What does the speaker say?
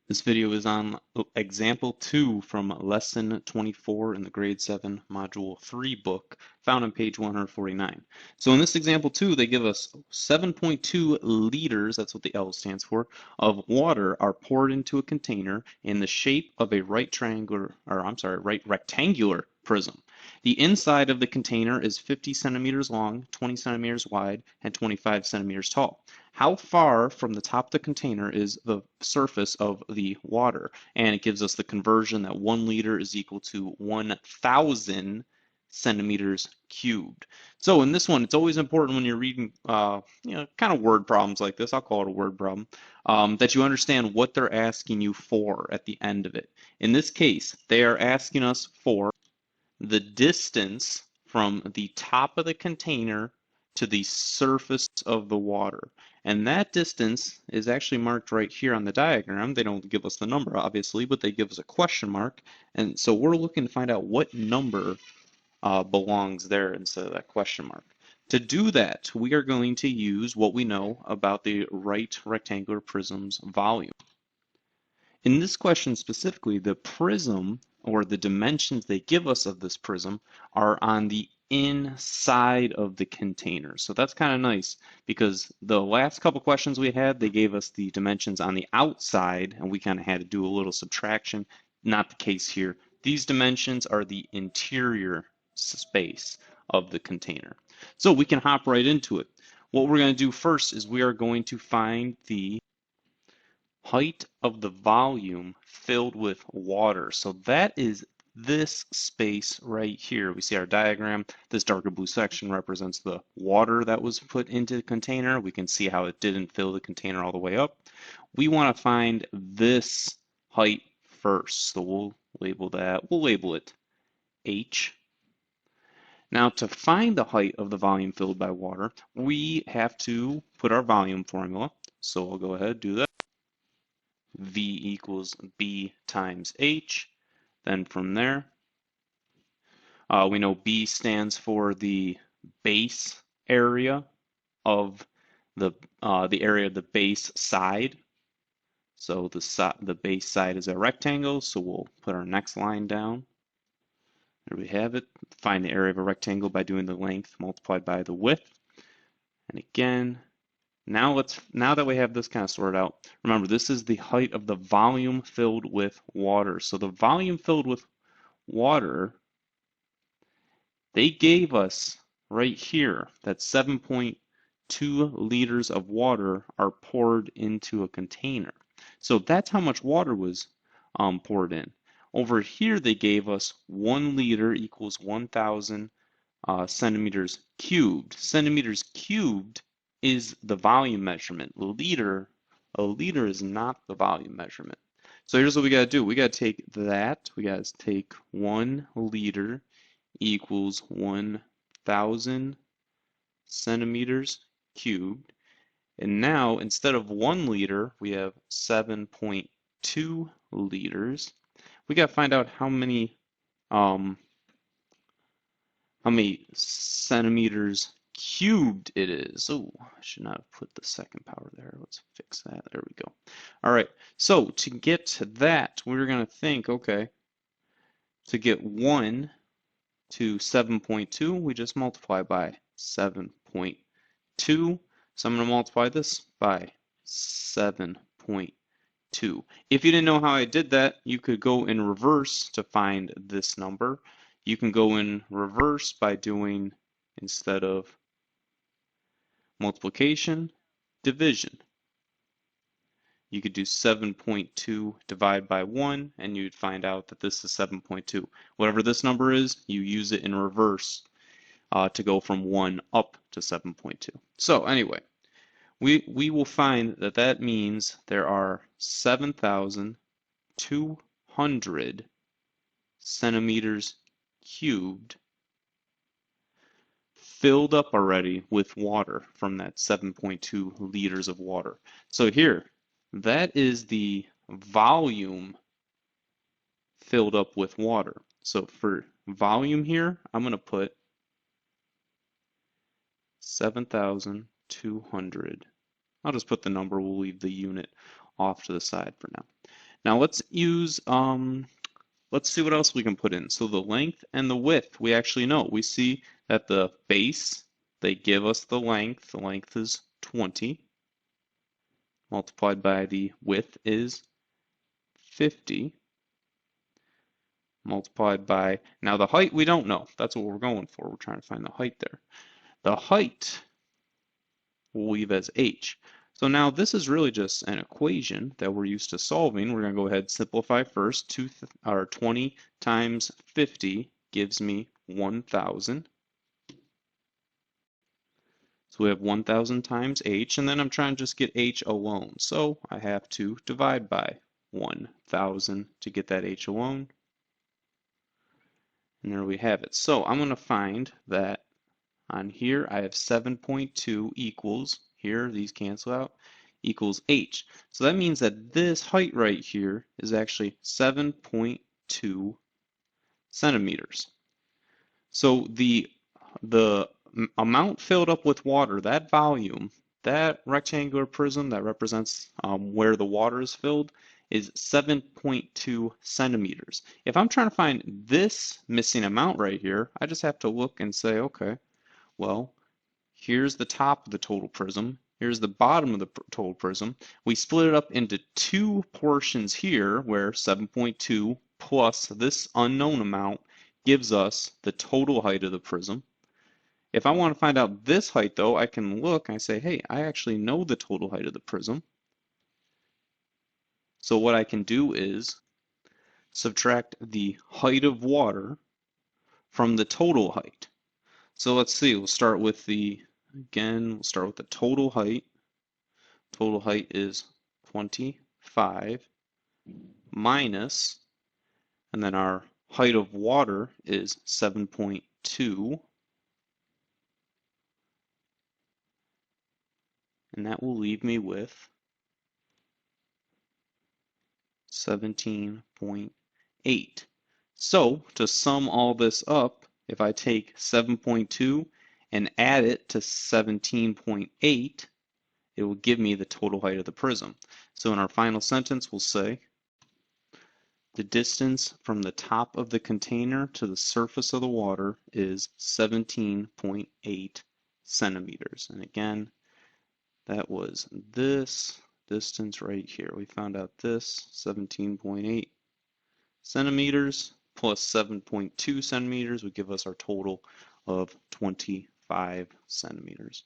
This video is on example 2 from lesson 24 in the grade 7 module 3 book found on page 149. So in this example 2, they give us 7.2 liters, that's what the L stands for, of water are poured into a container in the shape of a right rectangular prism. The inside of the container is 50 centimeters long, 20 centimeters wide, and 25 centimeters tall. How far from the top of the container is the surface of the water? And it gives us the conversion that 1 liter is equal to 1,000 centimeters cubed. So in this one, it's always important when you're reading, kind of word problems like this, I'll call it a word problem, that you understand what they're asking you for at the end of it. In this case, they are asking us for the distance from the top of the container to the surface of the water. And that distance is actually marked right here on the diagram. They don't give us the number, obviously, but they give us a question mark. And so we're looking to find out what number belongs there instead of that question mark. To do that, we are going to use what we know about the right rectangular prism's volume. In this question specifically, the prism or the dimensions they give us of this prism are on the inside of the container. So that's kind of nice because the last couple questions we had, they gave us the dimensions on the outside and we kind of had to do a little subtraction. Not the case here. These dimensions are the interior space of the container. So we can hop right into it. What we're going to do first is we are going to find the height of the volume filled with water. So that is this space right here. We see our diagram. This darker blue section represents the water that was put into the container. We can see how it didn't fill the container all the way up. We want to find this height first. So we'll label it H. Now to find the height of the volume filled by water, we have to put our volume formula. So I'll go ahead and do that. V equals B times H. Then from there, we know B stands for the base area of the area of the base side. So the base side is a rectangle, so we'll put our next line down. There we have it. Find the area of a rectangle by doing the length multiplied by the width. And again, now that we have this kind of sorted out, remember this is the height of the volume filled with water. So the volume filled with water, they gave us right here that 7.2 liters of water are poured into a container. So that's how much water was poured in. Over here they gave us 1 liter equals 1,000 centimeters cubed. Centimeters cubed is the volume measurement. A liter is not the volume measurement. So here's what we got to do. We got to take that. We got to take 1 liter equals 1,000 centimeters cubed. And now instead of 1 liter, we have 7.2 liters. We got to find out how many centimeters cubed it is. Oh, I should not have put the second power there. Let's fix that. There we go. All right. So to get to that, we're going to think, okay, to get 1 to 7.2, we just multiply by 7.2. So I'm going to multiply this by 7.2. If you didn't know how I did that, you could go in reverse to find this number. You can go in reverse by doing, instead of multiplication, division. You could do 7.2 divided by 1, and you'd find out that this is 7.2. Whatever this number is, you use it in reverse to go from 1 up to 7.2. So anyway, we will find that that means there are 7,200 centimeters cubed filled up already with water from that 7.2 liters of water. So here, that is the volume filled up with water. So for volume here, I'm going to put 7,200. I'll just put the number, we'll leave the unit off to the side for now. Now let's use, let's see what else we can put in. So the length and the width, we actually know. We see that the base, they give us the length. The length is 20, multiplied by the width is 50, multiplied by, now the height we don't know. That's what we're going for. We're trying to find the height there. The height we'll leave as h. So now this is really just an equation that we're used to solving. We're going to go ahead and simplify first. 20 times 50 gives me 1,000. So we have 1,000 times h, and then I'm trying to just get h alone. So I have to divide by 1,000 to get that h alone. And there we have it. So I'm going to find that on here I have 7.2 equals, here these cancel out, equals h. So that means that this height right here is actually 7.2 centimeters. So the amount filled up with water, that volume, that rectangular prism that represents where the water is filled, is 7.2 centimeters. If I'm trying to find this missing amount right here, I just have to look and say, okay, well, here's the top of the total prism. Here's the bottom of the total prism. We split it up into two portions here where 7.2 plus this unknown amount gives us the total height of the prism. If I want to find out this height though, I can look and I say, hey, I actually know the total height of the prism. So what I can do is subtract the height of water from the total height. So let's see, we'll start with the total height. Total height is 25 minus, and then our height of water is 7.2, and that will leave me with 17.8. So to sum all this up, if I take 7.2 and add it to 17.8, it will give me the total height of the prism. So in our final sentence, we'll say the distance from the top of the container to the surface of the water is 17.8 centimeters. And again, that was this distance right here. We found out this 17.8 centimeters plus 7.2 centimeters would give us our total of 25 centimeters.